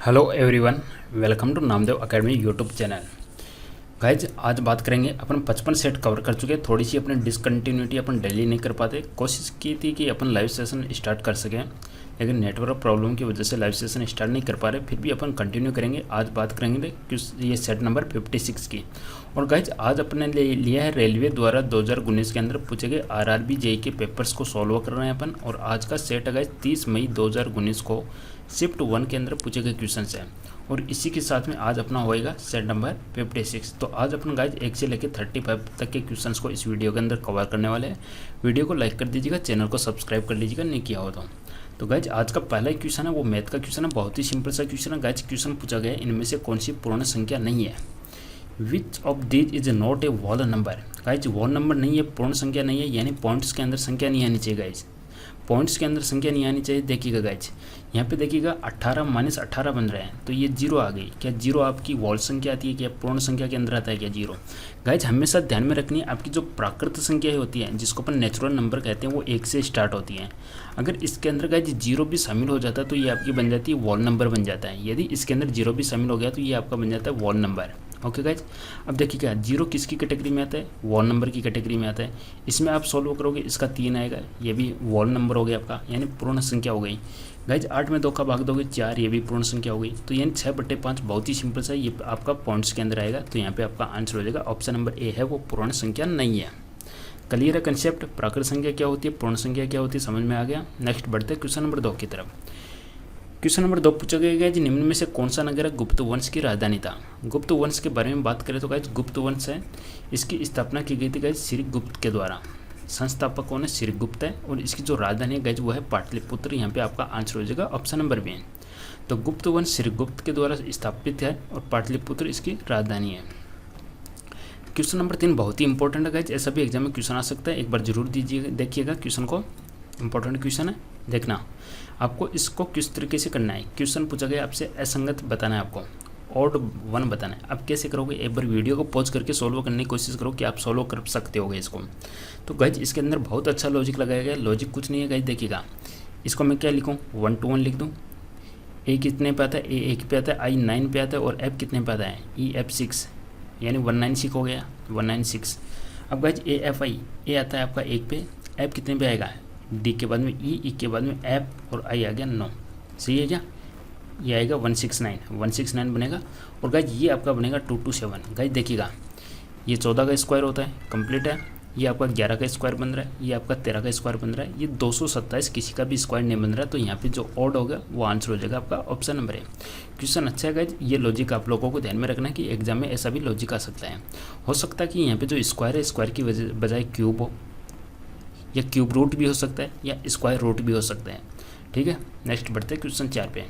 Hello everyone, welcome to Namdev academy YouTube channel. Guys आज बात करेंगे, अपन 55 सेट कवर कर चुके हैं। थोड़ी सी अपने डिसकंटिन्यूटी अपन डेली नहीं कर पाते, कोशिश की थी कि अपन लाइव सेशन स्टार्ट कर सकें, लेकिन नेटवर्क प्रॉब्लम की वजह से लाइव सेशन स्टार्ट नहीं कर पा रहे। फिर भी अपन कंटिन्यू करेंगे। आज बात करेंगे कि ये सेट नंबर 56 की। और गाइज आज अपने लिया है रेलवे द्वारा 2019 के अंदर पूछे गए आरआरबी जेईई के पेपर्स को सॉल्व कर रहे हैं अपन। और आज का सेट है गाइज 30 मई 2019 को शिफ्ट 1 के अंदर पूछे गए क्वेश्चन हैं। और इसी के साथ में आज अपना होएगा सेट नंबर 56। तो आज अपन गाइज 1 से लेकर 35 तक के क्वेश्चंस को इस वीडियो के अंदर कवर करने वाले हैं। वीडियो को लाइक कर दीजिएगा, चैनल को सब्सक्राइब कर लीजिएगा नहीं किया हो तो गाइज आज का पहला क्वेश्चन है वो मैथ का क्वेश्चन है। बहुत ही सिंपल सा क्वेश्चन है। गाइज क्वेश्चन पूछा गया है, इनमें से कौन सी पूर्ण संख्या नहीं है। Which of these is not a wall number. Guys wall number नहीं है, पूर्ण संख्या नहीं है, यानी पॉइंट्स के अंदर संख्या नहीं आनी चाहिए। गाइज पॉइंट्स के अंदर संख्या नहीं आनी चाहिए। देखिएगा गाइज यहाँ पे देखिएगा 18 - 18 बन रहे हैं, तो ये 0 आ गई। क्या 0 आपकी वॉल संख्या आती है, क्या पूर्ण संख्या के अंदर आता है क्या 0। गाइज हमेशा ध्यान में रखनी है, आपकी जो प्राकृत संख्या होती है जिसको अपन नेचुरल नंबर कहते हैं वो 1 से स्टार्ट होती हैं। अगर इसके अंदर गाइज 0 भी शामिल हो जाता है तो ये आपकी बन जाती है वॉल नंबर बन जाता है। यदि इसके अंदर 0 भी शामिल हो गया तो ये आपका बन जाता है वॉल नंबर। ओके गाइज, अब देखिएगा 0 किसकी कैटेगरी में आता है, वॉल नंबर की कैटेगरी में आता है। इसमें आप सॉल्व करोगे, इसका 3 आएगा, ये भी वॉल नंबर हो गया आपका, यानी पूर्ण संख्या हो गई। गाइज 8 में 2 का भाग दोगे 4, ये भी पूर्ण संख्या हो गई। तो यानी 6/5 बहुत ही सिंपल सा, ये आपका पॉइंट्स के अंदर आएगा। तो यहाँ पे आपका आंसर हो जाएगा ऑप्शन नंबर ए है, वो पूर्ण संख्या नहीं है। क्लियर है कंसेप्ट, प्राकृत संख्या क्या होती है, पूर्ण संख्या क्या होती है, समझ में आ गया। नेक्स्ट बढ़ते हैं क्वेश्चन नंबर 2 की तरफ। क्वेश्चन नंबर 2 पूछा गया कि निम्न में से कौन सा नगर गुप्त वंश की राजधानी था। गुप्त वंश के बारे में बात करें तो गाइज गुप्त वंश है, इसकी स्थापना की गई थी गाइज श्रीगुप्त के द्वारा। संस्थापक कौन है, श्रीगुप्त है। और इसकी जो राजधानी है गाइज वो है पाटलिपुत्र। यहाँ पे आपका आंसर हो जाएगा ऑप्शन नंबर बी। तो गुप्त वंश श्रीगुप्त के द्वारा स्थापित है और पाटलिपुत्र इसकी राजधानी है। क्वेश्चन नंबर 3 बहुत ही इंपॉर्टेंट है गाइज, ऐसा भी एग्जाम में क्वेश्चन आ सकता है, एक बार जरूर दीजिएगा, देखिएगा क्वेश्चन को। इंपॉर्टेंट क्वेश्चन है, देखना आपको इसको किस तरीके से करना है। क्वेश्चन पूछा गया आपसे असंगत बताना है, आपको ऑड 1 बताना है। आप कैसे करोगे, एक बार वीडियो को पॉज करके सोल्व करने की कोशिश करो कि आप सोल्व कर सकते होगे इसको। तो गाइज इसके अंदर बहुत अच्छा लॉजिक लगाया गया। लॉजिक कुछ नहीं है गाइज, देखिएगा इसको मैं क्या लिखूँ, 1 to 1 लिख दूँ। ए कितने पे आता है, ए 1 पे आता है, आई 9 पे आता है, और एफ कितने पे आता है, ई एफ 6, यानी 196 हो गया, 196। अब गाइज ए एफ आई, ए आता है आपका 1 पे, एफ कितने पे आएगा, डी के बाद में ई के बाद में एफ, और आई आ गया 9। सही है क्या, ये आएगा 169 बनेगा। और गाइज ये आपका बनेगा 227। गाइज देखिएगा ये 14 का स्क्वायर होता है, कंप्लीट है। ये आपका 11 का स्क्वायर बन रहा है, ये आपका 13 का स्क्वायर बन रहा है, ये 227 किसी का भी स्क्वायर नहीं बन रहा है। तो यहाँ पे जो ऑड होगा वो आंसर हो जाएगा आपका ऑप्शन नंबर है। क्वेश्चन अच्छा है गाइज, ये लॉजिक आप लोगों को ध्यान में रखना है कि एग्जाम में ऐसा भी लॉजिक आ सकता है। हो सकता है कि यहाँ पे जो स्क्वायर है, स्क्वायर की बजाय क्यूब हो, या क्यूब रूट भी हो सकता है, या स्क्वायर रूट भी हो सकता है। ठीक है, नेक्स्ट बढ़ते हैं क्वेश्चन 4 पे।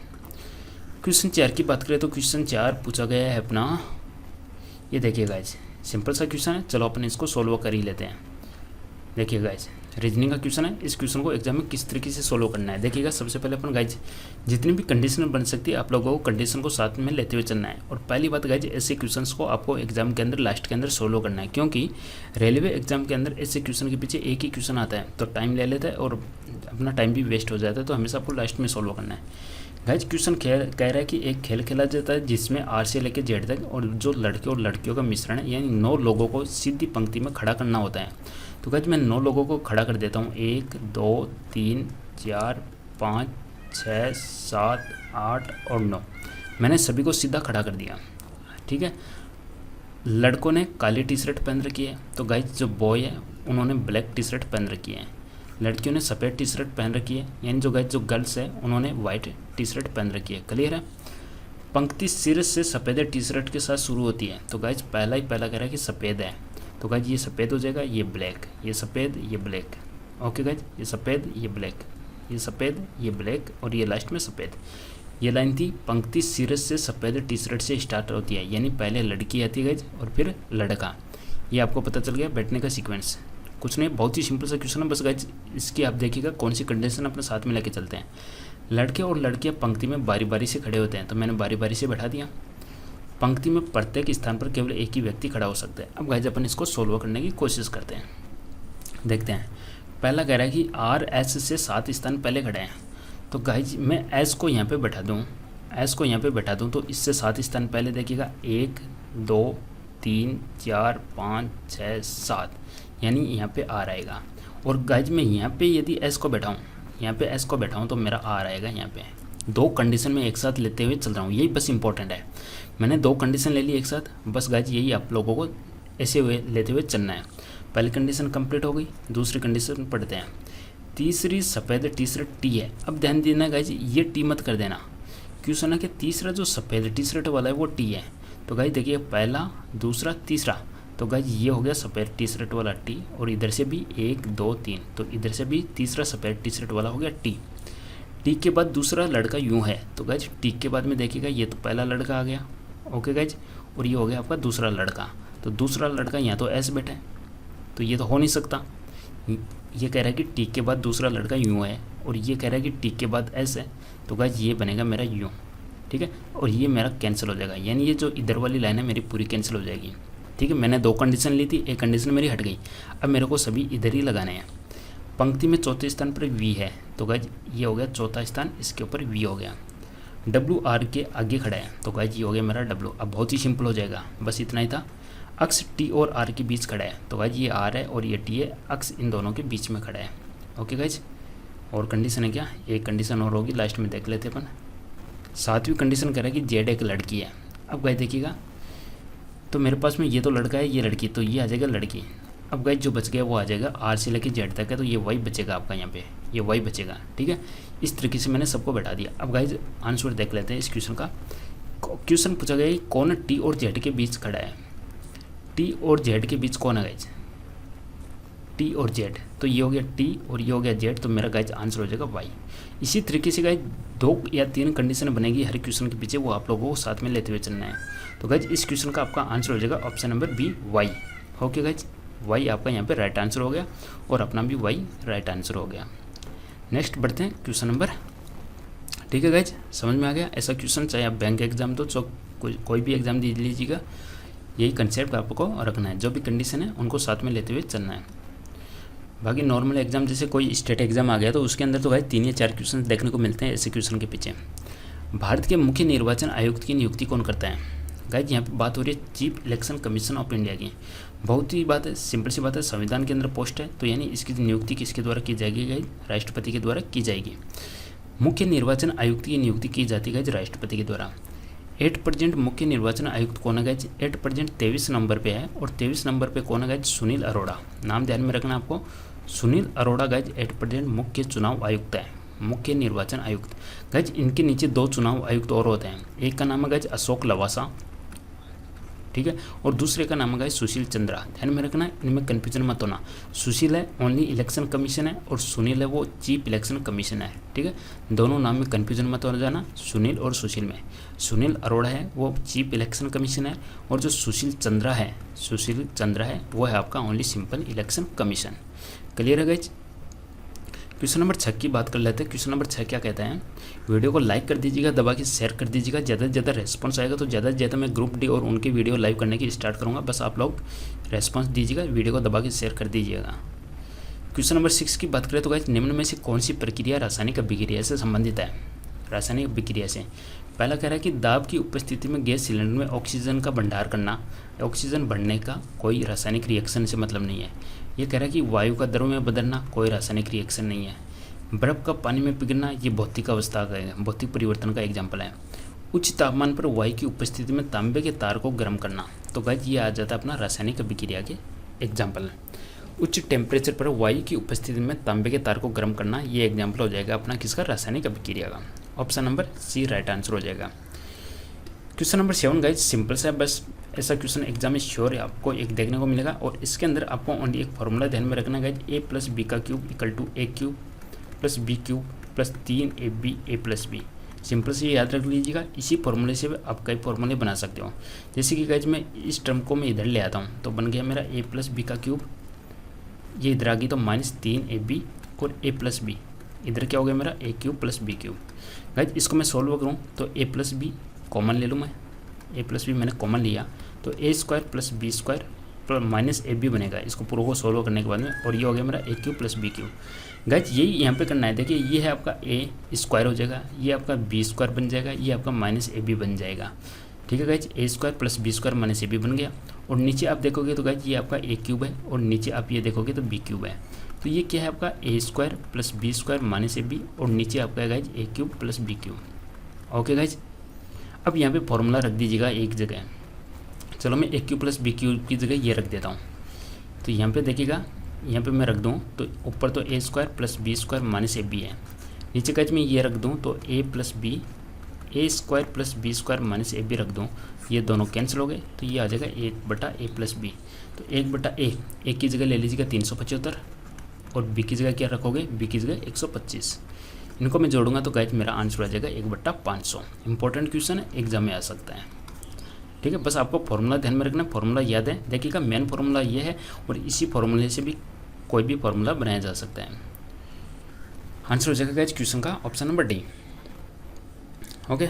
क्वेश्चन 4 की बात करें तो क्वेश्चन 4 पूछा गया है अपना, ये देखिए गाइज सिंपल सा क्वेश्चन है, चलो अपन इसको सोल्व कर ही लेते हैं। देखिए गाइज रीजनिंग का क्वेश्चन है, इस क्वेश्चन को एग्जाम में किस तरीके से सोल्व करना है। देखिएगा सबसे पहले अपन गाइज जितनी भी कंडीशन बन सकती है आप लोगों को कंडीशन को साथ में लेते हुए चलना है। और पहली बात गाइज ऐसे क्वेश्चंस को आपको एग्जाम के अंदर लास्ट के अंदर सोल्व करना है, क्योंकि रेलवे एग्जाम के अंदर ऐसे क्वेश्चन के पीछे एक ही क्वेश्चन आता है तो टाइम ले लेता है और अपना टाइम भी वेस्ट हो जाता है। तो हमेशा आपको लास्ट में सोल्व करना है। गाइज क्वेश्चन कह रहा है कि एक खेल खेला जाता है जिसमें आर से लेकर जेड तक और जो लड़के और लड़कियों का मिश्रण है, यानी 9 लोगों को सीधी पंक्ति में खड़ा करना होता है। तो गाइज मैं 9 लोगों को खड़ा कर देता हूँ, 1 2 3 4 5 6 7 8 और 9। मैंने सभी को सीधा खड़ा कर दिया। ठीक है, लड़कों ने काली टी शर्ट पहन रखी है, तो गाइज जो बॉय है उन्होंने ब्लैक टी शर्ट पहन रखी है। लड़कियों ने सफ़ेद टी शर्ट पहन रखी है, यानी जो गाइज जो गर्ल्स है उन्होंने वाइट टी शर्ट पहन रखी है। क्लियर है। पंक्ति सिर से सफ़ेद टी शर्ट के साथ शुरू होती है, तो गाइज पहला कह रहा है कि सफ़ेद है, तो गाइज ये सफ़ेद हो जाएगा, ये ब्लैक, ये सफ़ेद ये ब्लैक। ओके गाइज, ये सफ़ेद ये ब्लैक, ये सफ़ेद ये ब्लैक, और ये लास्ट में सफ़ेद। ये लाइन थी, पंक्ति सिर से सफ़ेद टी शर्ट से स्टार्ट होती है, यानी पहले लड़की आती है गाइज और फिर लड़का। ये आपको पता चल गया बैठने का सीक्वेंस। कुछ नहीं, बहुत ही सिंपल सा क्वेश्चन है, बस गाइज इसकी आप देखिएगा कौन सी कंडीशन अपने साथ में लेके चलते हैं। लड़के और लड़कियां पंक्ति में बारी बारी से खड़े होते हैं, तो मैंने बारी बारी से बैठा दिया। पंक्ति में प्रत्येक स्थान पर केवल एक ही व्यक्ति खड़ा हो सकता है। अब गाइज अपन इसको सोल्व करने की कोशिश करते हैं, देखते हैं। पहला कह रहा है कि आर एस से 7 स्थान पहले खड़े हैं, तो गाइज मैं एस को यहाँ पे बैठा दूँ, एस को यहाँ पे बैठा दूँ तो इससे 7 स्थान पहले देखिएगा 1 2 3 4 5 6 7, यानी यहाँ पे आर आएगा। और गाइज मैं यहाँ पे यदि एस को बैठाऊँ, यहाँ पे एस को बैठाऊँ तो मेरा आर आएगा यहाँ पे। दो कंडीशन में एक साथ लेते हुए चल रहा हूँ, यही बस इंपॉर्टेंट है। मैंने दो कंडीशन ले ली एक साथ, बस गाइज यही आप लोगों को ऐसे हुए लेते हुए चलना है। पहली कंडीशन कंप्लीट हो गई, दूसरी कंडीशन पढ़ते हैं। तीसरी सफ़ेद टी शर्ट टी है। अब ध्यान देना गाइज, ये टी मत कर देना, क्यों सुना कि तीसरा जो सफ़ेद टी शर्ट वाला है वो टी है। तो गाइज देखिए पहला दूसरा तीसरा, तो गाइज ये हो गया सफ़ेद टी शर्ट वाला टी, और इधर से भी 1 2 3, तो इधर से भी तीसरा सफ़ेद टी शर्ट वाला हो गया टी। टी के बाद दूसरा लड़का यूँ है, तो गाइज टी के बाद में देखिएगा ये तो पहला लड़का आ गया, ओके गाइज, और ये हो गया आपका दूसरा लड़का। तो दूसरा लड़का यहाँ तो एस बैठा है, तो ये तो हो नहीं सकता। ये कह रहा है कि टी के बाद दूसरा लड़का यूँ है, और ये कह रहा है कि टी के बाद एस है, तो गाइज ये बनेगा मेरा यूँ, ठीक है, और ये मेरा कैंसिल हो जाएगा, यानी ये जो इधर वाली लाइन है मेरी पूरी कैंसिल हो जाएगी, ठीक है। मैंने दो कंडीशन ली थी, एक कंडीशन मेरी हट गई, अब मेरे को सभी इधर ही लगाने हैं। पंक्ति में चौथे स्थान पर वी है, तो गाइज ये हो गया चौथा स्थान, इसके ऊपर वी हो गया। डब्ल्यू आर के आगे खड़ा है, तो गाइज ये हो गया मेरा डब्ल्यू। अब बहुत ही सिंपल हो जाएगा, बस इतना ही था। अक्स टी और आर के बीच खड़ा है, तो गाइज ये आर है और ये टी है, अक्स इन दोनों के बीच में खड़ा है, ओके गाइज। और कंडीशन है क्या, एक कंडीशन और होगी, लास्ट में देख लेते अपन। सातवीं कंडीशन कह रहा है कि जेड एक लड़की है। अब गाइज देखिएगा, तो मेरे पास में ये तो लड़का है, ये लड़की, तो ये आ जाएगा लड़की। अब गाइज जो बच गया वो आ जाएगा आर से लेकर जेड तक है, तो ये वाई बचेगा आपका यहाँ पे, ये वाई बचेगा, ठीक है। इस तरीके से मैंने सबको बैठा दिया। अब गाइज आंसर देख लेते हैं इस क्वेश्चन का। क्वेश्चन पूछा गया कौन टी और जेड के बीच खड़ा है। टी और जेड के बीच कौन है गाइज, टी और जेड, तो ये हो गया टी और ये हो गया जेड, तो मेरा गाइज आंसर हो जाएगा वाई। इसी तरीके से गाइज 2 या 3 कंडीशन बनेगी हर क्वेश्चन के पीछे, वो आप लोगों को साथ में लेते हुए चलना है। तो गाइज इस क्वेश्चन का आपका आंसर हो जाएगा option number B Y, okay guys. Y आपका यहाँ पे राइट आंसर हो गया, और अपना भी वाई राइट आंसर हो गया। नेक्स्ट बढ़ते हैं क्वेश्चन नंबर, ठीक है गाइज, समझ में आ गया। ऐसा क्वेश्चन चाहे आप बैंक एग्जाम दो, तो कोई भी एग्जाम दे लीजिएगा, यही कंसेप्ट आपको रखना है। जो भी कंडीशन है उनको साथ में लेते हुए चलना है। बाकी नॉर्मल एग्जाम जैसे कोई स्टेट एग्जाम आ गया तो उसके अंदर तो गाइज 3 या 4 क्वेश्चन देखने को मिलते हैं ऐसे क्वेश्चन के पीछे। भारत के मुख्य निर्वाचन आयुक्त की नियुक्ति कौन करता है। गाइज यहाँ पे बात हो रही है chief election commission of India की। बहुत ही बात है, सिंपल सी बात है, संविधान के अंदर पोस्ट है, तो यानी इसकी नियुक्ति किसके द्वारा की जाएगी गाइज, राष्ट्रपति के द्वारा की जाएगी। मुख्य निर्वाचन आयुक्त की नियुक्ति की जाती है गाइज राष्ट्रपति के द्वारा। 8% मुख्य निर्वाचन आयुक्त कौन है गाइज, 8% 23 नंबर पे है, और 23 नंबर पे कौन है गाइज, सुनील अरोड़ा। नाम ध्यान में रखना आपको, सुनील अरोड़ा गाइज 8% मुख्य चुनाव आयुक्त है, मुख्य निर्वाचन आयुक्त। गाइज इनके नीचे 2 चुनाव आयुक्त और होते हैं, एक का नाम है गाइज अशोक लवासा, ठीक है, और दूसरे का नाम है सुशील चंद्रा। ध्यान में रखना, इनमें कन्फ्यूजन मत होना। सुशील है ओनली इलेक्शन कमीशन है, और सुनील है वो चीफ इलेक्शन कमीशन है, ठीक है। दोनों नाम में कन्फ्यूजन मत हो जाना, सुनील और सुशील में। सुनील अरोड़ा है वो चीफ इलेक्शन कमीशन है, और जो सुशील चंद्रा है वो है आपका only simple election commission. Clear है गाइज। क्वेश्चन नंबर 6 की बात कर लेते हैं। क्वेश्चन नंबर 6 क्या कहता है, वीडियो को लाइक कर दीजिएगा, दबा के शेयर कर दीजिएगा। ज़्यादा से ज़्यादा रेस्पॉन्स आएगा तो ज़्यादा से ज़्यादा मैं ग्रुप डी और उनकी वीडियो लाइव करने की स्टार्ट करूँगा। बस आप लोग रेस्पॉन्स दीजिएगा, वीडियो को दबा के शेयर कर दीजिएगा। क्वेश्चन नंबर 6 की बात करें तो गाइस निम्न में से कौन सी प्रक्रिया रासायनिक अभिक्रिया से संबंधित है। रासायनिक अभिक्रिया से पहला कह रहा है कि दाब की उपस्थिति में गैस सिलेंडर में ऑक्सीजन का भंडार करना, ऑक्सीजन बढ़ने का कोई रासायनिक रिएक्शन से मतलब नहीं है। ये कह रहा है कि वायु का द्रव में बदलना कोई रासायनिक रिएक्शन नहीं है। बर्फ का पानी में पिघलना ये भौतिक अवस्था का है, भौतिक परिवर्तन का एग्जाम्पल है। उच्च तापमान पर वायु की उपस्थिति में तांबे के तार को गर्म करना, तो गाइस ये आ जाता है अपना रासायनिक अभिक्रिया के एग्जाम्पल। उच्च टेम्परेचर पर वायु की उपस्थिति में तांबे के तार को गर्म करना, ये एग्जाम्पल हो जाएगा अपना किसका, रासायनिक अभिक्रिया का। Option number C right answer हो जाएगा। क्वेश्चन नंबर 7 गाइज सिंपल सा है, बस ऐसा क्वेश्चन एग्जाम में श्योर है आपको एक देखने को मिलेगा, और इसके अंदर आपको ओनली एक फॉर्मूला ध्यान में रखना गाइज, a + b का cube equal to a cube + b cube + 3ab a + b। Simple से याद रख लीजिएगा, इसी फॉर्मूले से आप कई फॉर्मूले बना सकते हो। जैसे कि गाइज मैं इस टर्म को मैं इधर ले आता हूँ, तो बन गया मेरा a + b का क्यूब, ये इधर आ गई तो -3ab, और a + b इधर क्या हो गया मेरा a cube + b cube. Guys इसको मैं सोल्व करूँ तो a + b कॉमन ले लूँ मैं, a + b मैंने कॉमन लिया तो a² + b² minus A B बनेगा इसको पूरा को सोल्व करने के बाद में, और ये हो गया मेरा A cube plus B cube. Guys यही यहाँ पे करना है। देखिए ये है आपका ए स्क्वायर हो जाएगा, ये आपका बी स्क्वायर बन जाएगा, ये आपका माइनस ए बी बन जाएगा। ठीक है guys, A square plus B square minus A B बन गया। और नीचे आप देखोगे तो गाइज ये आपका ए क्यूब है, और नीचे आप ये देखोगे तो बी क्यूब है। तो ये क्या है आपका A square plus B square minus A B, और नीचे आपका है guys A cube plus B cube. Okay guys, अब यहाँ पे फॉर्मूला रख दीजिएगा एक जगह। चलो मैं ए क्यूब प्लस बी क्यूब की जगह ये रख देता हूँ। तो यहाँ पे देखिएगा, यहाँ पे मैं रख दूँ तो ऊपर तो A square plus B square minus A B है, नीचे गाइज मैं ये रख दूँ तो A plus B, A square plus B square minus A B रख दूँ, ये दोनों कैंसिल हो गए तो ये आ जाएगा 1/a प्लस बी। तो 1/a, ए की जगह ले लीजिएगा 375, और बी की जगह क्या रखोगे, बी की जगह 125। इनको मैं जोड़ूंगा तो गाइज मेरा आंसर आ जाएगा 1/500। इंपॉर्टेंट क्वेश्चन है, एग्जाम में आ सकता है। ठीक है, बस आपको फॉर्मूला ध्यान में रखना, फॉर्मूला याद है। देखिएगा मेन फॉर्मूला ये है, और इसी फॉर्मूले से भी कोई भी फॉर्मूला बनाया जा सकता है। आंसर हो जाएगा गाइज क्वेश्चन का option number D. Okay,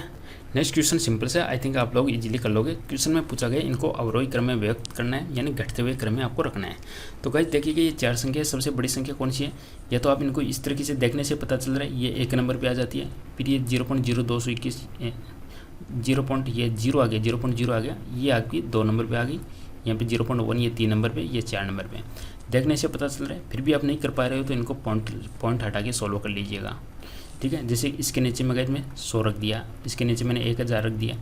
next question simple से, आई थिंक आप लोग इजीली कर लोगे। क्वेश्चन में पूछा गया इनको अवरोही क्रम में व्यक्त करना है, यानी घटते हुए क्रम में आपको रखना है। तो गाइज देखिए ये 4 संख्या है, सबसे बड़ी संख्या कौन सी है, या तो आप इनको इस तरीके से देखने से पता चल रहा है, ये 1 नंबर पे आ जाती है, फिर ये 0.0221 0 आ गया, 0.0 आ गया, ये आपकी 2 नंबर पे आ गई, यहाँ पे 0.1 ये 3 नंबर पे, ये 4 नंबर पे। देखने से पता चल रहा है, फिर भी आप नहीं कर पा रहे हो तो इनको पॉइंट हटा के सॉल्व कर लीजिएगा। ठीक है, जैसे इसके नीचे में गाइज मैं 100 रख दिया, इसके नीचे मैंने 1000 रख दिया,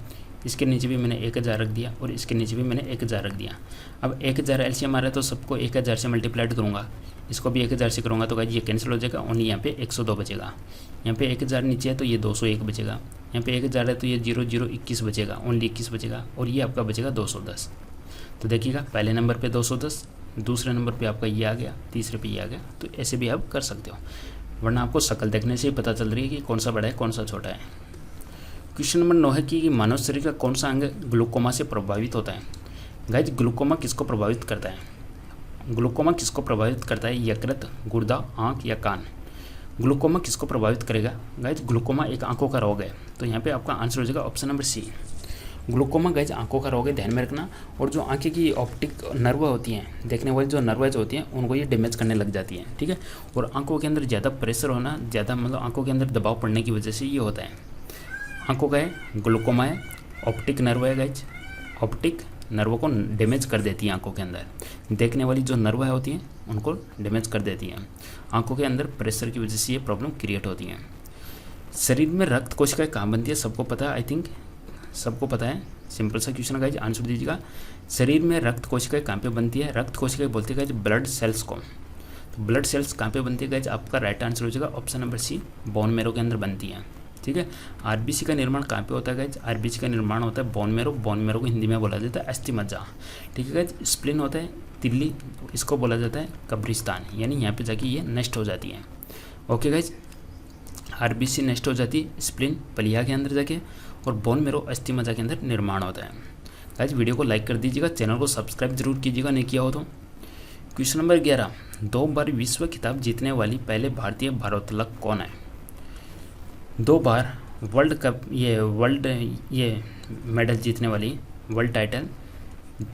इसके नीचे भी मैंने 1000 रख दिया, और इसके नीचे भी मैंने 1000 रख दिया। अब 1000 एलसीएम आ रहा है तो सबको 1000 से मल्टीप्लाइड करूँगा, इसको भी 1000 से करूँगा तो गाइज ये कैंसिल हो जाएगा, ओनली यहाँ पे 102 बचेगा। यहाँ पे 1000 नीचे है तो ये 201 बचेगा, यहाँ पे 1000 है तो ये 0021 बचेगा, ओनली 21 बचेगा, और ये आपका बचेगा 210। तो देखिएगा पहले नंबर पे 210, दूसरे नंबर पे आपका ये आ गया, तीसरे पे ये आ गया। तो ऐसे भी आप कर सकते हो, वरना आपको शक्ल देखने से ही पता चल रही है कि कौन सा बड़ा है कौन सा छोटा है। क्वेश्चन नंबर 9 है कि मानव शरीर का कौन सा अंग ग्लूकोमा से प्रभावित होता है। गाइज ग्लूकोमा किसको प्रभावित करता है, ग्लूकोमा किसको प्रभावित करता है, यकृत, गुर्दा, आँख या कान। ग्लूकोमा किसको प्रभावित करेगा, गाइज ग्लूकोमा एक आंखों का रोग है, तो यहाँ पे आपका आंसर हो जाएगा option number C. Glaucoma guys आंखों का रोग है, ध्यान में रखना। और जो आंखें की ऑप्टिक नर्व होती हैं, देखने वाली जो नर्वेज होती हैं, उनको ये डैमेज करने लग जाती हैं। ठीक है, और आंखों के अंदर ज़्यादा प्रेशर होना, ज़्यादा मतलब आंखों के अंदर दबाव पड़ने की वजह से ये होता है। आंखों का है, ग्लूकोमा है, ऑप्टिक नर्व है गाइज, ऑप्टिक नर्व को डैमेज कर देती है आंखों के अंदर, देखने वाली जो नर्व होती हैं उनको डैमेज कर देती हैं। आंखों के अंदर प्रेशर की वजह से ये प्रॉब्लम क्रिएट होती हैं। शरीर में रक्त कोशिकाएं कहाँ बनती है, सबको पता है, आई थिंक सबको पता है। सिंपल सा क्वेश्चन गाइज, आंसर दीजिएगा। शरीर में रक्त कोशिकाएं कहाँ पे बनती है, रक्त कोशिकाएं बोलते हैं गाइज ब्लड सेल्स को। तो ब्लड सेल्स कहाँ पे बनती है गाइज, आपका राइट आंसर हो जाएगा option number C, bone marrow के अंदर बनती है। ठीक है, आरबीसी का निर्माण कहाँ पे होता है गाइज, आरबीसी का निर्माण होता है बोन मैरो, बोन मैरो को हिंदी में बोला जाता है अस्थि मज्जा। ठीक है गाइज, स्प्लिन होता है तिल्ली, इसको बोला जाता है कब्रिस्तान, यानी यहाँ पे जाके ये नष्ट हो जाती है। ओके गाइज, आरबीसी नष्ट हो जाती है स्प्लिन पलिया के अंदर जाके, और बोन मैरो अस्थि मज्जा के अंदर निर्माण होता है। गाइज वीडियो को लाइक कर दीजिएगा, चैनल को सब्सक्राइब जरूर कीजिएगा नहीं किया हो तो। क्वेश्चन नंबर 11, 2 बार विश्व खिताब जीतने वाली पहले भारतीय भारोत्तोलक कौन है। 2 बार वर्ल्ड कप ये मेडल जीतने वाली, वर्ल्ड टाइटल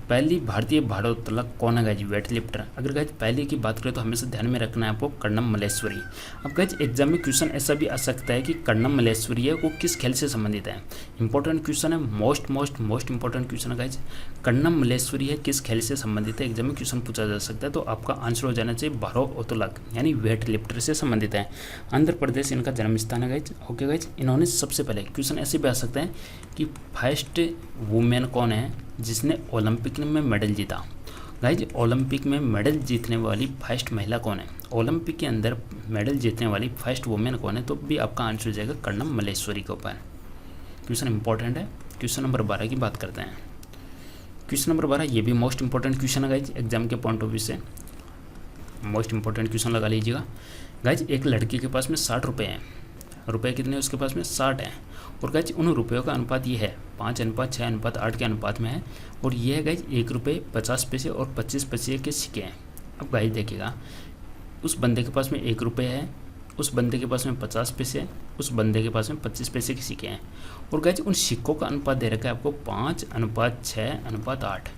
पहली भारतीय भारोत्तोलक कौन है गाइज, वेट लिफ्टर। अगर गाइज पहले की बात करें तो हमेशा ध्यान में रखना है आपको कर्णम मल्लेश्वरी। अब गाइज एग्जाम में क्वेश्चन ऐसा भी आ सकता है कि कर्णम मल्लेश्वरी है वो किस खेल से संबंधित है। इंपॉर्टेंट क्वेश्चन है, मोस्ट इंपॉर्टेंट क्वेश्चन है गाइज, कर्णम मल्लेश्वरी है किस खेल से संबंधित है, एग्जाम में क्वेश्चन पूछा जा सकता है। तो आपका आंसर हो जाना चाहिए भारोत्तोलक, यानी वेट लिफ्टर से संबंधित है। आंध्र प्रदेश इनका जन्म स्थान है गाइज। ओके गाइज, इन्होंने सबसे पहले क्वेश्चन ऐसे भी आ सकता है कि फर्स्ट वुमेन कौन है जिसने ओलंपिक में मेडल जीता। गाइज ओलंपिक में मेडल जीतने वाली फर्स्ट महिला कौन है, ओलंपिक के अंदर मेडल जीतने वाली फर्स्ट वुमेन कौन है, तो भी आपका आंसर हो जाएगा कर्णम मल्लेश्वरी के ऊपर। क्वेश्चन इंपॉर्टेंट है। क्वेश्चन नंबर 12 की बात करते हैं। क्वेश्चन नंबर 12 ये भी मोस्ट इंपॉर्टेंट क्वेश्चन है गाइज, एग्जाम के पॉइंट ऑफ व्यू से मोस्ट इंपॉर्टेंट क्वेश्चन लगा लीजिएगा। गाइज एक लड़के के पास में 60 रुपये हैं, रुपये कितने उसके पास में 60 हैं, और गाइज उन रुपयों का अनुपात ये है 5:6:8 के अनुपात में है, और ये है गाइज 1 रुपये 50 पैसे और 25 पैसे के सिक्के हैं। अब गाइज देखिएगा, उस बंदे के पास में 1 रुपये है, उस बंदे के पास में 50 पैसे, उस बंदे के पास में 25 पैसे के सिक्के हैं, और गाइज उन सिक्कों का अनुपात दे रखा है आपको 5:6:8।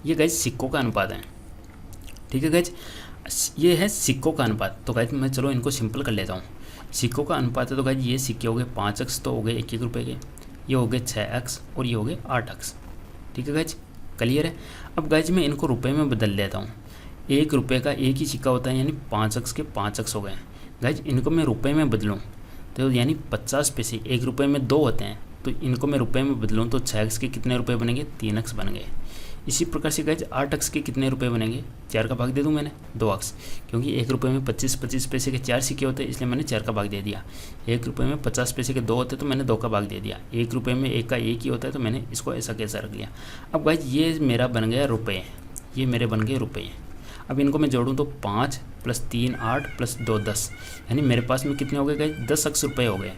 ये गाइज सिक्कों का अनुपात है। ठीक है गाइज, ये है सिक्कों का अनुपात। तो गाइज मैं चलो इनको सिंपल कर लेता हूँ। सिक्कों का अनुपात है तो गाइज ये सिक्के हो गए 5 अक्स तो हो गए 1-1 रुपये के, ये हो गए 6 अक्स और ये हो गए 8 अक्स। ठीक है गाइज, क्लियर है। अब गाइज मैं इनको रुपए में बदल देता हूँ। 1 रुपये का एक ही सिक्का होता है, यानी 5 अक्स के 5 अक्स हो गए। गाइज इनको मैं रुपए में बदलूँ तो यानी 50 पैसे, 1 रुपये में 2 होते हैं, तो इनको मैं रुपए में बदलूँ तो 6 अक्स के कितने रुपए बनेंगे, 3 अक्स बन गए। इसी प्रकार से गाइज 8 अक्स के कितने रुपए बनेंगे, 4 का भाग दे दूँ मैंने, 2 अक्स, क्योंकि 1 रुपये में 25-25 पैसे के 4 सिक्के होते हैं, इसलिए मैंने 4 का भाग दे दिया। 1 रुपये में 50 पैसे के 2 होते तो मैंने 2 का भाग दे दिया। 1 रुपये में 1 का 1 ही होता है तो मैंने इसको ऐसा कैसा रख लिया। अब गाइज ये मेरा बन गया रुपये, ये मेरे बन गए रुपये। अब इनको मैं जोड़ूँ तो 5 + 3 8 + 2 10, यानी मेरे पास में कितने हो गए गाइज, 10 अक्स रुपये हो गए।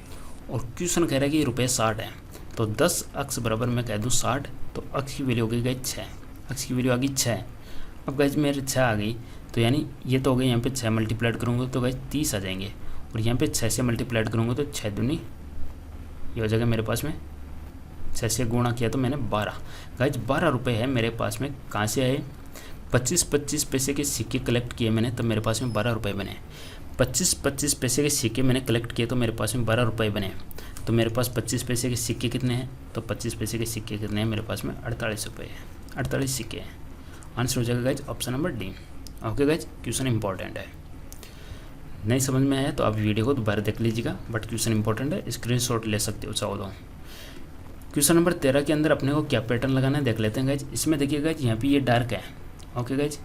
और क्वेश्चन कह रहा है कि रुपये 60 है, तो 10 अक्स बराबर मैं कह दूँ 60, तो अक्स की वैल्यू हो गई गाइज 6, अक्स की वैल्यू आ गई 6। अब गाइज मेरे 6 आ गई, तो यानी ये तो हो गई, यहाँ पे 6 मल्टीप्लाइड करूँगा तो गाइज 30 आ जाएंगे, और यहाँ पे 6 से मल्टीप्लाइड करूँगा तो 6 दूनी ये हो जाएगा मेरे पास में, 6 से गुणा किया तो मैंने 12। गाइज 12 रुपये है मेरे पास में। कहाँ से आए, 25-25 पैसे के सिक्के कलेक्ट किए मैंने, तब मेरे पास में 12 रुपये बने। 25-25 पैसे के सिक्के मैंने कलेक्ट किए तो मेरे पास में 12 रुपये बने। तो मेरे पास 25 पैसे के सिक्के कितने हैं, तो 25 पैसे के सिक्के कितने हैं मेरे पास में, 48 रुपये है, 48 सिक्के हैं। आंसर हो जाएगा guys option number D. Okay guys, question important है। नहीं समझ में आया तो आप वीडियो को दोबारा देख लीजिएगा, बट क्वेश्चन इंपॉर्टेंट है, स्क्रीनशॉट ले सकते हो चाहो तो। क्वेश्चन नंबर 13 के अंदर अपने को क्या पैटर्न लगाना है देख लेते हैं गाइज। इसमें देखिए गाइज यहाँ पे ये डार्क है, ओके गाइज,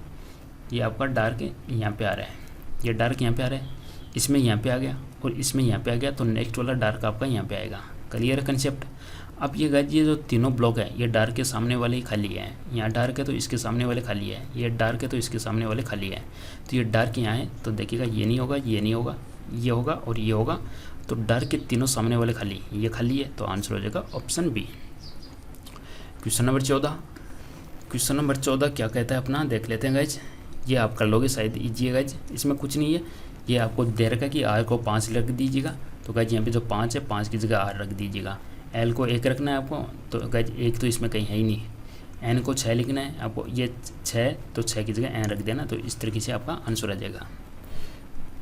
ये आपका डार्क है, यहाँ पे आ रहा है, ये डार्क यहाँ पे आ रहा है, इसमें यहाँ पे आ गया और इसमें यहाँ पे आ गया, तो नेक्स्ट वाला डार्क आपका यहाँ पे आएगा। क्लियर है कंसेप्ट। अब ये गाइज ये जो तीनों ब्लॉक है, ये डार्क के सामने वाले ही खाली है, यहाँ डार्क है तो इसके सामने वाले खाली है, ये डार्क है तो इसके सामने वाले खाली है। तो ये डार्क यहाँ है, तो देखिएगा ये नहीं होगा, ये नहीं होगा, ये होगा और ये होगा, तो डार्क के तीनों सामने वाले खाली, ये खाली है, तो आंसर हो जाएगा option B. Question number 14, question number 14 क्या कहता है अपना, देख लेते हैं गाइज। ये आप कर लोगे शायद ईजी है गाइज, इसमें कुछ नहीं है, ये आपको दे रखा है कि आर को 5 रख दीजिएगा, तो गाइज यहाँ पे जो 5 है 5 की जगह आर रख दीजिएगा। एल को 1 रखना है आपको, तो गाइज 1 तो इसमें कहीं है ही नहीं। एन को 6 लिखना है आपको, ये 6 तो 6 की जगह एन रख देना, तो इस तरीके से आपका आंसर आ जाएगा।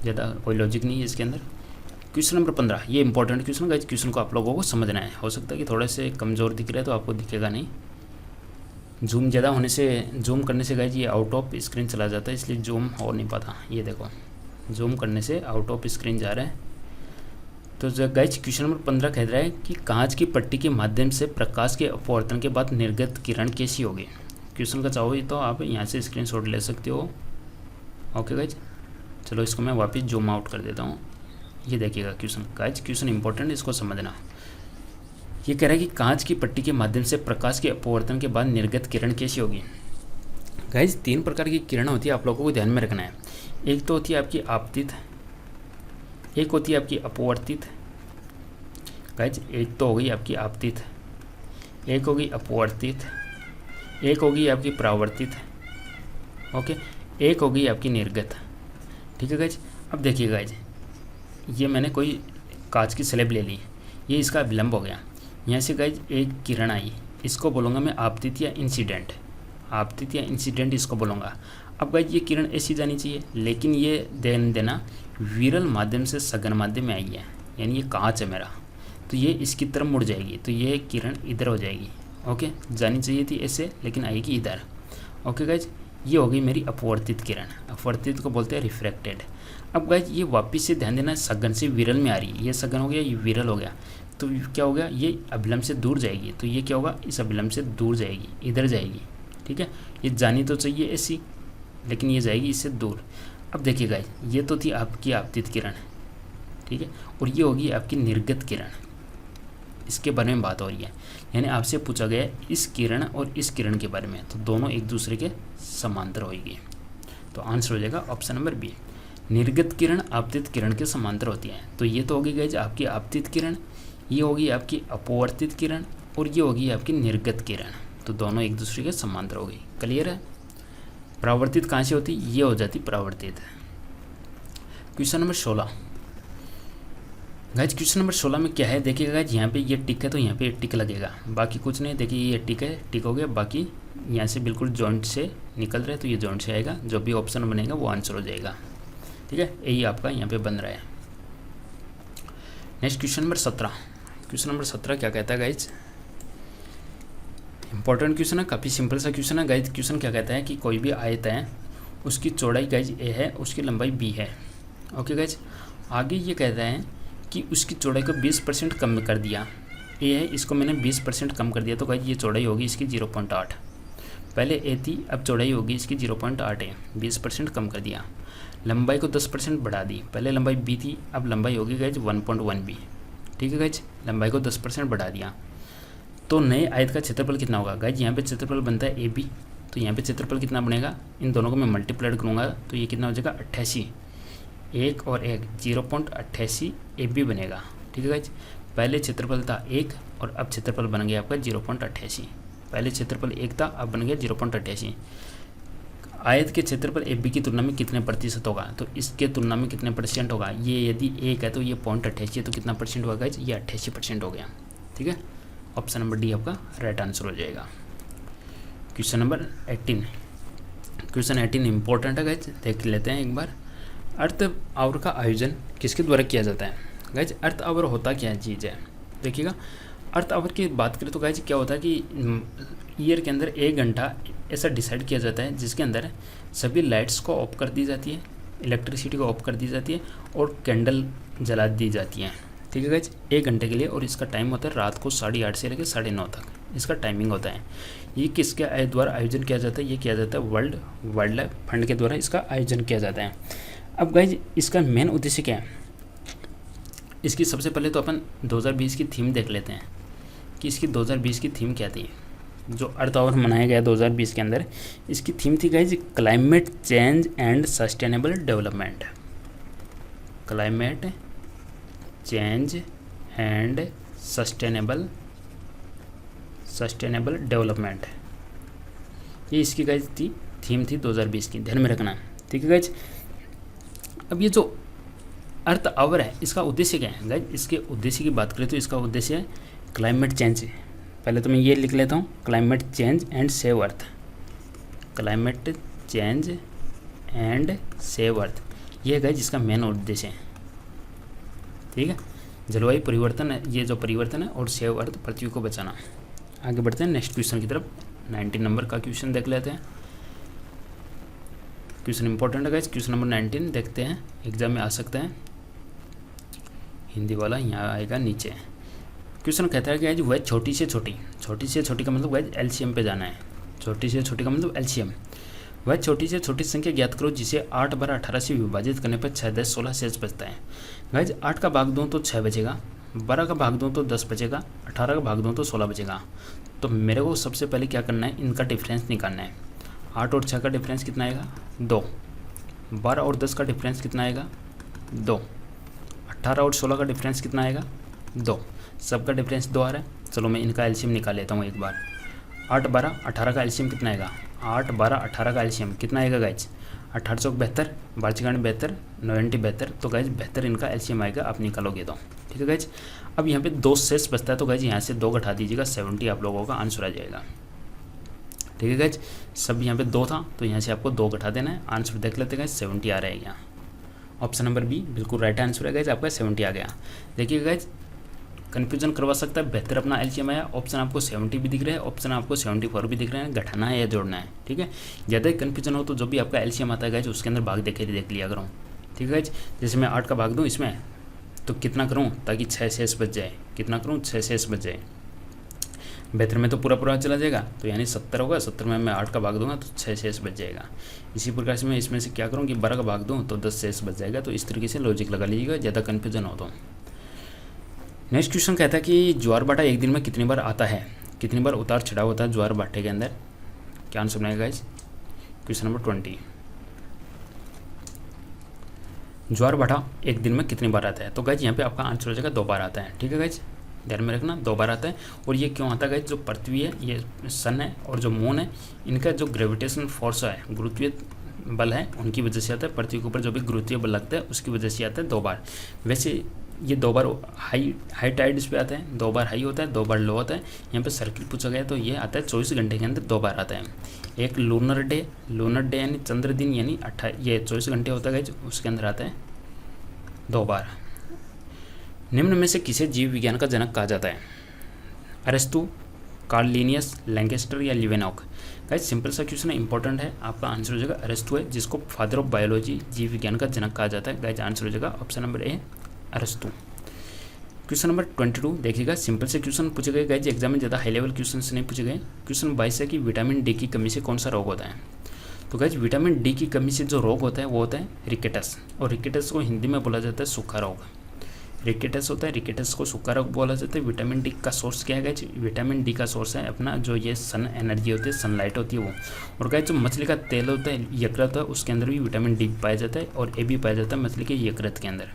ज़्यादा कोई लॉजिक नहीं है इसके अंदर। क्वेश्चन नंबर 15, ये इंपॉर्टेंट क्वेश्चन गाइज, क्वेश्चन को आप लोगों को समझना है। हो सकता है कि थोड़े से कमज़ोर दिख रहा है तो आपको दिखेगा नहीं, जूम ज़्यादा होने से, जूम करने से गाइज ये आउट ऑफ स्क्रीन चला जाता है, इसलिए जूम हो नहीं पाता। ये देखो जूम करने से आउट ऑफ स्क्रीन जा रहा है। तो गाइज क्वेश्चन नंबर 15 कह रहा है कि कांच की पट्टी के माध्यम से प्रकाश के अपवर्तन के बाद निर्गत किरण कैसी होगी। क्वेश्चन का चाहो तो आप यहाँ से स्क्रीनशॉट ले सकते हो। ओके गाइज, चलो इसको मैं वापस जूम आउट कर देता हूँ। ये देखिएगा क्वेश्चन, गाइज क्वेश्चन इंपॉर्टेंट, इसको समझना। ये कह रहा है कि कांच की पट्टी के माध्यम से प्रकाश के अपवर्तन के बाद निर्गत किरण कैसी होगी। गाइज 3 प्रकार की किरण होती है, आप लोगों को ध्यान में रखना है। एक तो होती है आपकी आपतित, एक होती है आपकी अपवर्तित। गाइज एक तो हो गई आपकी आपतित, एक होगी अपवर्तित, एक होगी आपकी परावर्तित, ओके, एक होगी आपकी निर्गत। ठीक है गाइज। अब देखिए गाइज, ये मैंने कोई कांच की स्लेब ले ली, ये इसका विलंब हो गया, यहाँ से गाइज एक किरण आई, इसको बोलूँगा मैं आपतित या इंसिडेंट, आपतित या इंसिडेंट इसको बोलूँगा। अब गाइज ये किरण ऐसी जानी चाहिए, लेकिन ये ध्यान देना विरल माध्यम से सघन माध्यम में आई है, यानी ये कांच है मेरा, तो ये इसकी तरफ मुड़ जाएगी, तो ये किरण इधर हो जाएगी। ओके, जानी चाहिए थी ऐसे, लेकिन आएगी इधर। ओके गाइज, ये हो गई मेरी अपवर्तित किरण, अपवर्तित को बोलते हैं रिफ्रैक्टेड। अब गाइज ये वापस से ध्यान देना सघन से विरल में आ रही है, ये सघन हो गया, ये विरल हो गया, तो क्या हो गया, ये अभिलंब से दूर जाएगी, तो ये क्या होगा, इस अभिलंब से दूर जाएगी, इधर जाएगी। ठीक है, ये जानी तो चाहिए ऐसी, लेकिन ये जाएगी इससे दूर। अब देखिए गाइज, ये तो थी आपकी आपतित किरण, ठीक है, और ये होगी आपकी निर्गत किरण, इसके बारे में बात हो रही है। यानी आपसे पूछा गया है इस किरण और इस किरण के बारे में, तो दोनों एक दूसरे के समांतर होगी, तो आंसर हो जाएगा ऑप्शन नंबर बी। निर्गत किरण आपतित किरण के समांतर होती है, तो ये तो होगी गाइज आपकी आपतित किरण, ये होगी आपकी अपवर्तित किरण, और ये होगी आपकी निर्गत किरण, तो दोनों एक दूसरे के समांतर होगी। क्लियर है। परावर्तित कहाँ से होती, ये हो जाती परावर्तित। Question number 16 guys, question number 16 में क्या है देखिएगा गाइज, यहाँ पे ये टिक है तो यहाँ पे टिक लगेगा, बाकी कुछ नहीं। देखिए ये टिक है, टिक हो गया, बाकी यहाँ से बिल्कुल जॉइंट से निकल रहा है तो ये जॉइंट से आएगा, जो भी ऑप्शन बनेगा वो आंसर हो जाएगा। ठीक है, यही आपका यहाँ पे बन रहा है। Next question number 17। Question number 17 क्या कहता है गाइज, इंपॉर्टेंट क्वेश्चन है, काफ़ी सिंपल सा क्वेश्चन है गाइज। क्वेश्चन क्या कहता है कि कोई भी आयत है, उसकी चौड़ाई गाइज ए है, उसकी लंबाई बी है। ओके गाइज, आगे ये कहता है कि उसकी चौड़ाई को 20% कम कर दिया। ए है, इसको मैंने 20% कम कर दिया, तो गाइज ये चौड़ाई होगी इसकी 0.8। पहले ए थी, अब चौड़ाई होगी इसकी 0.8 है, 20% कम कर दिया। लंबाई को 10% बढ़ा दी, पहले लंबाई बी थी, अब लंबाई होगी गाइज 1.1 बी। ठीक है गाइज, लंबाई को 10% बढ़ा दिया। तो नए आयत का क्षेत्रफल कितना होगा गाइज, यहाँ पे क्षेत्रफल बनता है ए बी, तो यहाँ पे क्षेत्रफल कितना बनेगा, इन दोनों को मैं मल्टीप्लाइड करूँगा तो ये कितना हो जाएगा 88, 1 और 1 0.88 ए बी बनेगा। ठीक है गाइज, पहले क्षेत्रफल था 1 और अब क्षेत्रफल बन गया आपका 0.88। पहले क्षेत्रफल 1 था, अब बन गया 0.88। आयत के क्षेत्रफल ए बी की तुलना में कितने प्रतिशत होगा, तो इसके तुलना में कितने परसेंट होगा, ये यदि 1 है तो ये 0.88 है, तो कितना परसेंट होगा गाइज, ये 88% हो गया। ठीक है, ऑप्शन नंबर डी आपका राइट आंसर हो जाएगा। Question number 18। क्वेश्चन 18 इंपॉर्टेंट है गाइज, देख लेते हैं एक बार। अर्थ आवर का आयोजन किसके द्वारा किया जाता है गाइज, अर्थ आवर होता क्या चीज़ है, देखिएगा। अर्थ आवर की बात करें तो गाइज क्या होता है कि ईयर के अंदर 1 घंटा ऐसा डिसाइड किया जाता है जिसके अंदर सभी लाइट्स को ऑफ कर दी जाती है, इलेक्ट्रिसिटी को ऑफ कर दी जाती है और कैंडल जला दी जाती है। ठीक है गाइज, 1 घंटे के लिए, और इसका टाइम होता है रात को 8:30 से लेकर 9:30 तक इसका टाइमिंग होता है। ये किसके द्वारा आयोजन किया जाता है, ये किया जाता है वर्ल्ड वाइल्ड लाइफ फंड के द्वारा इसका आयोजन किया जाता है। अब गाइज इसका मेन उद्देश्य क्या है, इसकी सबसे पहले तो अपन 2020 की थीम देख लेते हैं कि इसकी 2020 की थीम क्या थी। जो अर्थ आवर मनाया गया 2020 के अंदर, इसकी थीम थी guys climate change and sustainable development. Climate change and sustainable development, ये इसकी गाइज थीम थी 2020 की, ध्यान में रखना। ठीक है गाइज, अब ये जो अर्थ आवर है इसका उद्देश्य क्या है गाइज, इसके उद्देश्य की बात करें तो इसका उद्देश्य है क्लाइमेट चेंज। पहले तो मैं ये लिख लेता हूँ, climate change and save earth. Climate change and save earth, ये गाइज इसका मेन उद्देश्य है। ठीक है, जलवायु परिवर्तन है, ये जो परिवर्तन है, और सेव अर्थ पृथ्वी को बचाना। आगे बढ़ते हैं नेक्स्ट क्वेश्चन की तरफ। 19 नंबर का क्वेश्चन देख लेते हैं। क्वेश्चन इंपॉर्टेंट है गाइज, क्वेश्चन नंबर 19 देखते हैं, एग्जाम में आ सकता है, हिंदी वाला यहाँ आएगा नीचे। क्वेश्चन कहता है कि गाइज वह छोटी से छोटी का मतलब गाइज एलसीएम पे जाना है। छोटी से छोटी का मतलब एलसीएम। वह छोटी से छोटी संख्या ज्ञात करो जिसे 8 × 18 से विभाजित करने पर 6, 10, 16 शेष बचता है। गाइज 8 का भाग दूँ तो 6 बचेगा, 12 का भाग दूँ तो 10 बचेगा, 18 का भाग दूँ तो 16 बचेगा। तो मेरे को सबसे पहले क्या करना है, इनका डिफरेंस निकालना है। 8 और 6 का डिफरेंस कितना आएगा, 2। 12 और 10 का डिफरेंस कितना आएगा, 2। 18 और 16 का डिफरेंस कितना आएगा, 2। सबका डिफरेंस 2 आ रहा है। चलो मैं इनका एलसीएम निकाल लेता हूँ एक बार। 8, 12, 18 का एलसीएम कितना आएगा, 8, 12, 18 का एलसीएम कितना आएगा गाइज, 18 चौक 72, 12 चिकान 72, 90 72, तो गाइज 72 इनका एलसीएम आएगा, आप निकालोगे तो। ठीक है गाइज, अब यहाँ पे 2 शेष बचता है, तो गाइज यहाँ से 2 घटा दीजिएगा, 70 आप लोगों का आंसर आ जाएगा। ठीक है गाइज, सब यहाँ पे 2 था तो यहाँ से आपको 2 घटा देना है। आंसर देख लेते हैं गाइज, 70 आ रहा है यहाँ। ऑप्शन नंबर बी बिल्कुल राइट आंसर है गाइज, आपका 70 आ गया। देखिए गाइज कन्फ्यूजन करवा सकता है, बेहतर अपना एलसीएम आया। ऑप्शन आपको 70 भी दिख रहा है, ऑप्शन आपको 74 भी दिख रहा है, घटाना है या जोड़ना है। ठीक है, ज़्यादा ही कन्फ्यूजन हो तो जो भी आपका एलसीएम आता है गाइज उसके अंदर भाग देख लिया करूँ। ठीक है गाइज, जैसे मैं 8 का भाग दूँ इसमें तो कितना करूँ ताकि 6 शेष बच जाए, कितना करूँ 6 शेष बच जाए। बेहतर में तो पूरा चला जाएगा, तो यानी 70 होगा, 70 में मैं 8 का भाग दूंगा तो 6 शेष बच जाएगा। इसी प्रकार से मैं इसमें से क्या करूँ कि 12 का भाग दूँ तो 10 शेष बच जाएगा। तो इस तरीके से लॉजिक लगा लीजिएगा, ज़्यादा कन्फ्यूजन हो तो। नेक्स्ट क्वेश्चन कहता है कि ज्वार भाटा एक दिन में कितनी बार आता है, कितनी बार उतार चढ़ाव होता है ज्वार भाटे के अंदर। क्या आंसर बनेगा गाइज, क्वेश्चन नंबर 20। ज्वार भाटा एक दिन में कितनी बार आता है, तो गाइज यहाँ पे आपका आंसर हो जाएगा 2 बार आता है। ठीक है गाइज, ध्यान में रखना 2 बार आता है। और ये क्यों आता है गाइज, जो पृथ्वी है, ये सन है और जो मून है, इनका जो ग्रेविटेशन फोर्स है, गुरुत्वीय बल है, उनकी वजह से आता है। पृथ्वी के ऊपर जो भी गुरुत्वीय बल लगता है उसकी वजह से आता है 2 बार। वैसे ये 2 बार हाई टाइड इस पे आता है, 2 बार हाई होता है, 2 बार लो होता है। यहाँ पे सर्किल पूछा गया तो ये आता है 24 घंटे के अंदर 2 बार आता है। एक लूनर डे यानी चंद्र दिन यानी 24 घंटे होता है, उसके अंदर आता है 2 बार। निम्न में से किसे जीव विज्ञान का जनक कहा जाता है? अरस्तु, कार्ल लिनियस, लैंकेस्टर या लिवेनॉक? गाइस सिंपल सा क्वेश्चन है, इंपॉर्टेंट है, आपका आंसर हो जाएगा अरस्तु है, जिसको फादर ऑफ बायोलॉजी जीव विज्ञान का जनक कहा जाता है। गाइस आंसर हो जाएगा ऑप्शन नंबर ए अरस्तु। क्वेश्चन नंबर 22 देखिएगा, सिंपल से क्वेश्चन पूछे गए गाइस, एग्जाम में ज़्यादा हाई लेवल क्वेश्चन नहीं पूछे गए। क्वेश्चन 22 है कि विटामिन डी की कमी से कौन सा रोग होता है? तो गाइस विटामिन डी की कमी से जो रोग होता है वो होता है रिकेटस, और रिकेटस को हिंदी में बोला जाता है सूखा रोग। रिकेटस होता है, रिकेटस को सूखा रोग बोला जाता है। विटामिन डी का सोर्स क्या है गाइस? विटामिन डी का सोर्स है अपना जो ये सन एनर्जी होती है, सनलाइट होती है वो। और गाइस जो मछली का तेल होता है, यकृत होता है, उसके अंदर भी विटामिन डी पाया जाता है, और ए भी पाया जाता है मछली के यकृत के अंदर,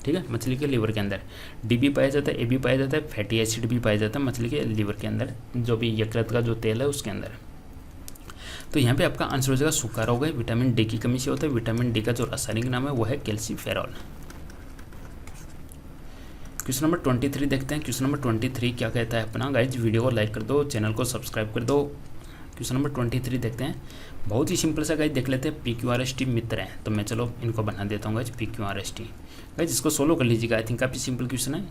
ठीक है, मछली के लीवर के अंदर डी भी पाया जाता है, ए भी पाया जाता है, फैटी एसिड भी पाया जाता है मछली के लीवर के अंदर, जो भी यकृत का जो तेल है उसके अंदर। तो यहाँ पे आपका आंसर हो जाएगा सूखा रोग है, विटामिन डी की कमी से होता है। विटामिन डी का जो रासायनिक नाम है वो है कैल्सीफेरॉल। क्वेश्चन नंबर 23 देखते हैं। क्वेश्चन नंबर 23 क्या कहता है अपना? गाइज वीडियो को लाइक कर दो, चैनल को सब्सक्राइब कर दो। क्वेश्चन नंबर 23 देखते हैं, बहुत ही सिंपल सा गाइज देख लेते हैं। PQRST मित्र हैं, तो मैं चलो इनको बना देता हूँ गाइज PQRST। गाइज इसको सोलो कर लीजिएगा, आई थिंक काफ़ी सिंपल क्वेश्चन है,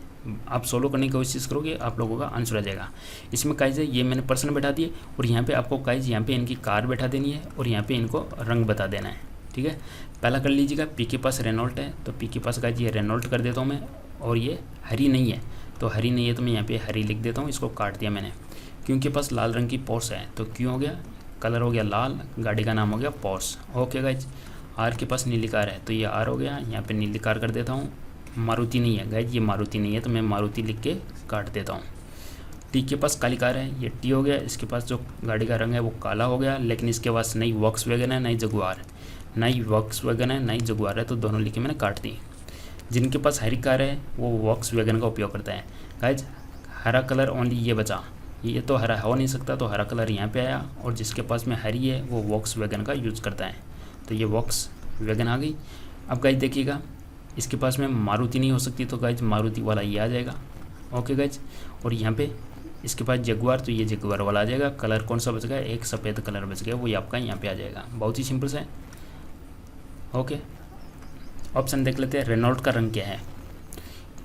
आप सोलो करने की कोशिश करोगे आप लोगों का आंसर आ जाएगा। इसमें गाइज ये मैंने पर्सन बैठा दिए, और यहाँ पे आपको गाइज यहाँ पे इनकी कार बैठा देनी है, और यहाँ पे इनको रंग बता देना है, ठीक है। पहला कर लीजिएगा, पी के पास रेनॉल्ट है, तो पी के पास गाइज ये रेनॉल्ट कर देता हूँ मैं, और ये हरी नहीं है, तो हरी नहीं है तो मैं यहाँ पे हरी लिख देता हूँ, इसको काट दिया मैंने। क्यों के पास लाल रंग की पोर्स है, तो क्यों हो गया, कलर हो गया लाल, गाड़ी का नाम हो गया पोर्स। ओके गाइज, आर के पास नीली कार है, तो ये आर हो गया, यहाँ पे नीली कार कर देता हूँ। मारुति नहीं है गाइज, ये मारुति नहीं है, तो मैं मारुति लिख के काट देता हूँ। टी के पास काली कार है, ये टी हो गया, इसके पास जो गाड़ी का रंग है वो काला हो गया, लेकिन इसके पास नई वॉक्सवैगन है, नई जगुआर, नई वॉक्सवैगन है, नई जगुआर है, तो दोनों लिखे मैंने काट दी। जिनके पास हरी कार है वो वॉक्सवैगन का उपयोग करता है। गाइज हरा कलर ओनली ये बचा, ये तो हरा हो नहीं सकता, तो हरा कलर यहाँ पे आया, और जिसके पास में हरी है वो वॉक्सवैगन का यूज़ करता है, तो ये वॉक्सवैगन आ गई। अब गाइज देखिएगा, इसके पास में मारुति नहीं हो सकती, तो गाइज मारुति वाला ये आ जाएगा। ओके गाइज, और यहाँ पे इसके पास जगुआर, तो ये जगुआर वाला आ जाएगा। कलर कौन सा बच गया, एक सफ़ेद कलर बच गया, वो आपका यहाँ पे आ जाएगा। बहुत ही सिंपल सा है। ओके, ऑप्शन देख लेते हैं, रेनॉल्ट का रंग क्या है?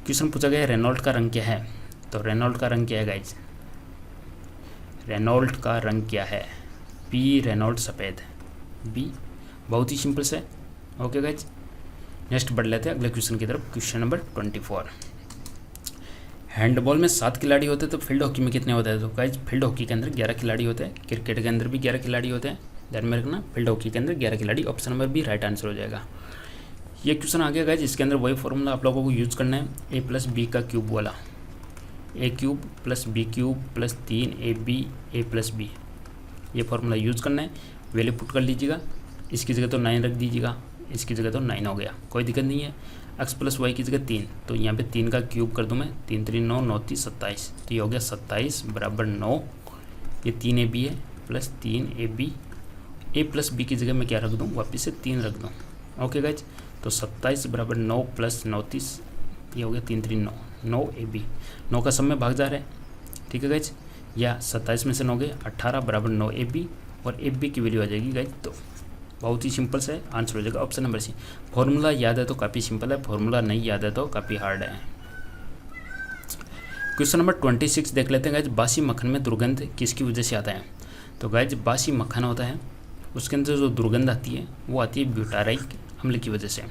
क्वेश्चन पूछा गया है रेनॉल्ट का रंग क्या है, तो रेनॉल्ट का रंग क्या है गाइज? रेनॉल्ट का रंग क्या है? पी रेनॉल्ट सफ़ेद, बी। बहुत ही सिंपल से। ओके गाइज, नेक्स्ट बढ़ लेते हैं अगले क्वेश्चन की तरफ। क्वेश्चन नंबर 24, हैंडबॉल में 7 खिलाड़ी होते हैं, तो फील्ड हॉकी में कितने होते हैं? तो गाइज फील्ड हॉकी के अंदर 11 खिलाड़ी होते हैं, क्रिकेट के अंदर भी 11 खिलाड़ी होते हैं, ध्यान में रखना, फील्ड हॉकी के अंदर 11 खिलाड़ी। Option number B right answer हो जाएगा। ये क्वेश्चन आ गया गाइज, इसके अंदर वही फॉर्मूला आप लोगों को यूज़ करना है, ए प्लस बी का क्यूब वाला, A cube plus B cube plus 3ab A plus B, ये फार्मूला यूज़ करना है। वैल्यू पुट कर लीजिएगा, इसकी जगह तो 9 रख दीजिएगा, इसकी जगह तो 9 हो गया, कोई दिक्कत नहीं है। x प्लस वाई की जगह 3, तो यहाँ पे 3 का क्यूब कर दूँ मैं, 3 3 9 9 3 27, तो ये हो गया 27 बराबर 9। ये 3ab है plus 3ab, A plus B की जगह मैं क्या रख दूँ, वापस से 3 रख दूँ। ओके गाइज, तो 27 बराबर 9 प्लस 39, ये हो गया 3 3 9 9ab, 9 का सब में भाग जा रहा है, ठीक है गाइज। या 27 में से 9 गए 18 बराबर 9ab, और ab की वैल्यू आ जाएगी गाइज, तो बहुत ही सिंपल से आंसर हो जाएगा ऑप्शन नंबर सी। फॉर्मूला याद है तो काफ़ी सिंपल है, फॉर्मूला नहीं याद है तो काफ़ी हार्ड है। क्वेश्चन नंबर 26 देख लेते हैं गाइज, बासी मक्खन में दुर्गंध किसकी वजह से आता है? तो गाइज बासी मक्खन होता है, उसके अंदर जो दुर्गंध आती है वो आती है ब्यूटाराइक अम्ल की वजह से।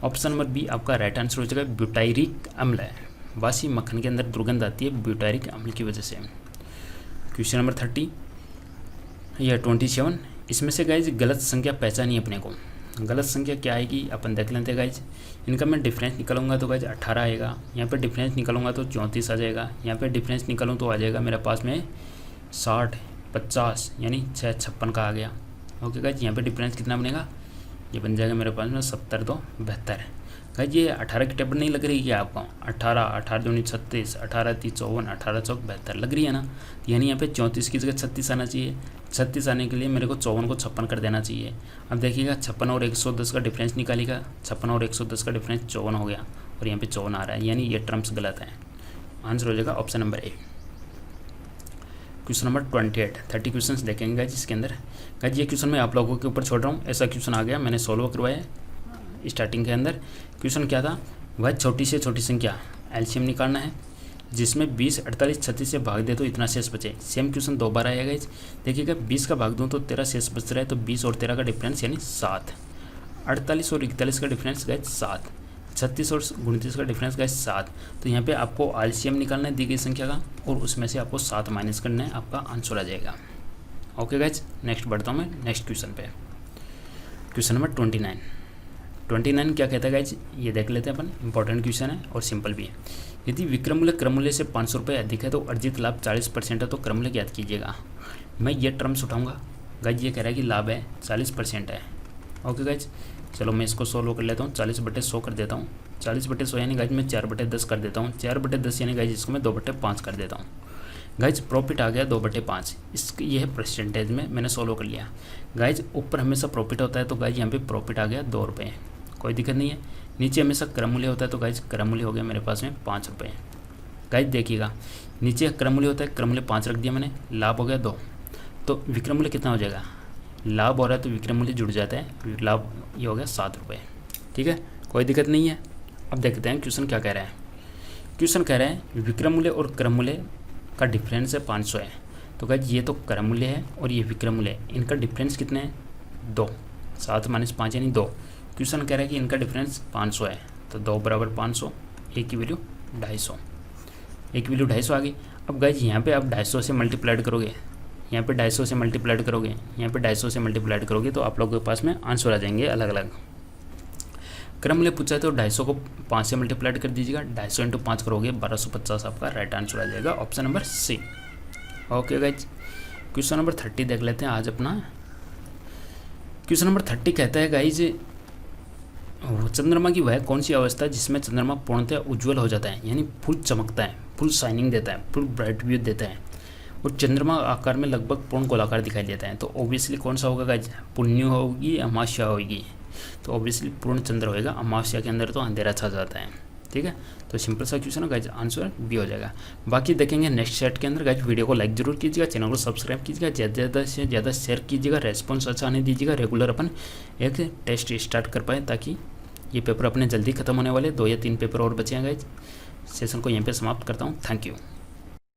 ऑप्शन नंबर बी आपका राइट आंसर हो जाएगा, ब्यूटायरिक अम्ल है, बासी मक्खन के अंदर दुर्गंध आती है ब्यूटायरिक अम्ल की वजह से। क्वेश्चन नंबर 30 या 27, इसमें से गाइज गलत संख्या पहचानिए अपने को। गलत संख्या क्या आएगी अपन देख लेते हैं गाइज। इनका मैं डिफरेंस निकालूंगा तो गाइज 18 आएगा, यहाँ पे डिफरेंस निकालूंगा तो 34 आ जाएगा, यहाँ पे डिफरेंस निकालूँ तो आ जाएगा मेरे पास में 60 50, यानी 6 56 का आ गया। ओके गाइज, यहाँ पे डिफरेंस कितना बनेगा, ये बन जाएगा मेरे पास में 70 2 72। गाइज ये 18 की टेबल नहीं लग रही क्या आपको? 18 18 दूनी 36, 18 3 54, 18 चौक 72 लग रही है ना, यानी यहाँ पे 34 की जगह 36 आना चाहिए। 36 आने के लिए मेरे को 54 को 56 कर देना चाहिए। अब देखिएगा 56 और 110 का डिफरेंस निकालेगा, 56 और 110 का डिफरेंस 54 हो गया, और यहाँ पे 54 आ रहा है, यानी ये टर्म्स गलत हैं। आंसर हो जाएगा option number A. Question number 28, 30 question देखेंगे गाइज इसके अंदर। गाइज ये क्वेश्चन मैं आप लोगों के ऊपर छोड़ रहा हूँ, ऐसा क्वेश्चन आ गया, मैंने सॉल्व करवाया स्टार्टिंग के अंदर। क्वेश्चन क्या था, वह छोटी से छोटी संख्या एलसीएम निकालना है जिसमें 20, 48, 36 से भाग दे तो इतना शेष बचे। सेम क्वेश्चन 2 बार आएगा गाइज। देखिएगा 20 का भाग दूँ तो 13 शेष बच रहा है, तो 20 और 13 का डिफरेंस यानी 7। 48 और 41 का डिफरेंस गाइज 7। 36 और 29 का डिफरेंस गाइज 7। तो यहाँ पे आपको एलसीएम निकालना है दी गई संख्या का, और उसमें से आपको 7 माइनस करना है, आपका आंसर आ जाएगा। ओके गाइज, नेक्स्ट बढ़ता हूँ मैं नेक्स्ट क्वेश्चन पे। क्वेश्चन नंबर 29 क्या कहता है गाइज, ये देख लेते हैं अपन। इंपॉर्टेंट क्वेश्चन है और सिंपल भी है। यदि विक्रम मूल्य क्रम मूल्य से 500 रुपये अधिक है तो अर्जित लाभ 40% है, तो क्रम मूल्य ज्ञात कीजिएगा। मैं ये टर्म्स उठाऊंगा गाइज। ये कह रहा है कि लाभ है 40% है। ओके गाइज, चलो मैं इसको सोल्व कर लेता हूँ। 40/100 कर देता हूँ। 40/100 यानी गाइज मैं 4/10 कर देता हूँ। 4/10 यानी गाइज इसको मैं 2/5 कर देता हूँ। गाइज प्रॉफिट आ गया 2/5। इसकी यह है परसेंटेज में मैंने सोल्व कर लिया। गाइज ऊपर हमेशा प्रॉफिट होता है, तो गाइज यहाँ पे प्रॉफिट आ गया 2 रुपये, कोई दिक्कत नहीं है। नीचे हमेशा क्रम मूल्य होता है, तो गाइज क्रम मूल्य हो गया मेरे पास में 5 रुपये। गाइज देखिएगा नीचे क्रम मूल्य होता है, क्रम मूल्य 5 रख दिया मैंने, लाभ हो गया 2, तो विक्रम मूल्य कितना हो जाएगा, लाभ हो रहा है तो विक्रम मूल्य जुड़ जाता है, लाभ ये हो गया 7 रुपये। ठीक है, कोई दिक्कत नहीं है। अब देखते हैं क्वेश्चन क्या कह रहा है। क्वेश्चन कह रहा है विक्रम मूल्य और क्रम मूल्य का डिफरेंस है 500 है। तो गाइज ये तो क्रम मूल्य है और ये विक्रम मूल्य है, इनका डिफरेंस कितने हैं 2। 7 - 5 यानी 2। क्वेश्चन कह रहा है कि इनका डिफरेंस 500 है, तो 2 = 500, एक की वैल्यू 250, एक की वैल्यू 250 आ गई। अब गाइज यहाँ पे आप 250 से मल्टीप्लाइड करोगे, यहाँ पे 250 से मल्टीप्लाइड करोगे, यहाँ पे 250 से मल्टीप्लाइड करोगे, तो आप लोगों के पास में आंसर आ जाएंगे अलग अलग। क्रम मूल्य पूछा है तो 250 को 5 से मल्टीप्लाइड कर दीजिएगा। 250 × 5 करोगे 1250, आपका राइट आंसर आ जाएगा option number C. Okay guys, question number 30 देख लेते हैं आज अपना। क्वेश्चन नंबर 30 कहता है गाइज चंद्रमा की वह कौन सी अवस्था है जिसमें चंद्रमा पूर्णतः उज्ज्वल हो जाता है, यानी फुल चमकता है, फुल शाइनिंग देता है, फुल ब्राइट व्यू देता है, और चंद्रमा आकार में लगभग पूर्ण गोलाकार दिखाई देता है। तो ऑब्वियसली कौन सा होगा गाइज, पूर्णिमा होगी, अमावस्या होगी, तो ऑब्वियसली पूर्ण चंद्र होएगा। अमावस्या के अंदर तो अंधेरा छा जाता है। ठीक है, तो सिंपल सा क्वेश्चन है गाइज, आंसर बी हो जाएगा। बाकी देखेंगे नेक्स्ट सेट के अंदर। गाइज वीडियो को लाइक जरूर कीजिएगा, चैनल को सब्सक्राइब कीजिएगा, ज़्यादा से ज़्यादा शेयर कीजिएगा, रेस्पॉन्स अच्छा आने दीजिएगा। रेगुलर अपन एक टेस्ट स्टार्ट कर पाए, ताकि ये पेपर अपने जल्दी खत्म होने वाले 2 या 3 पेपर और बचे हैं गाइज। सेशन को यहीं पे समाप्त करता हूँ। Thank you.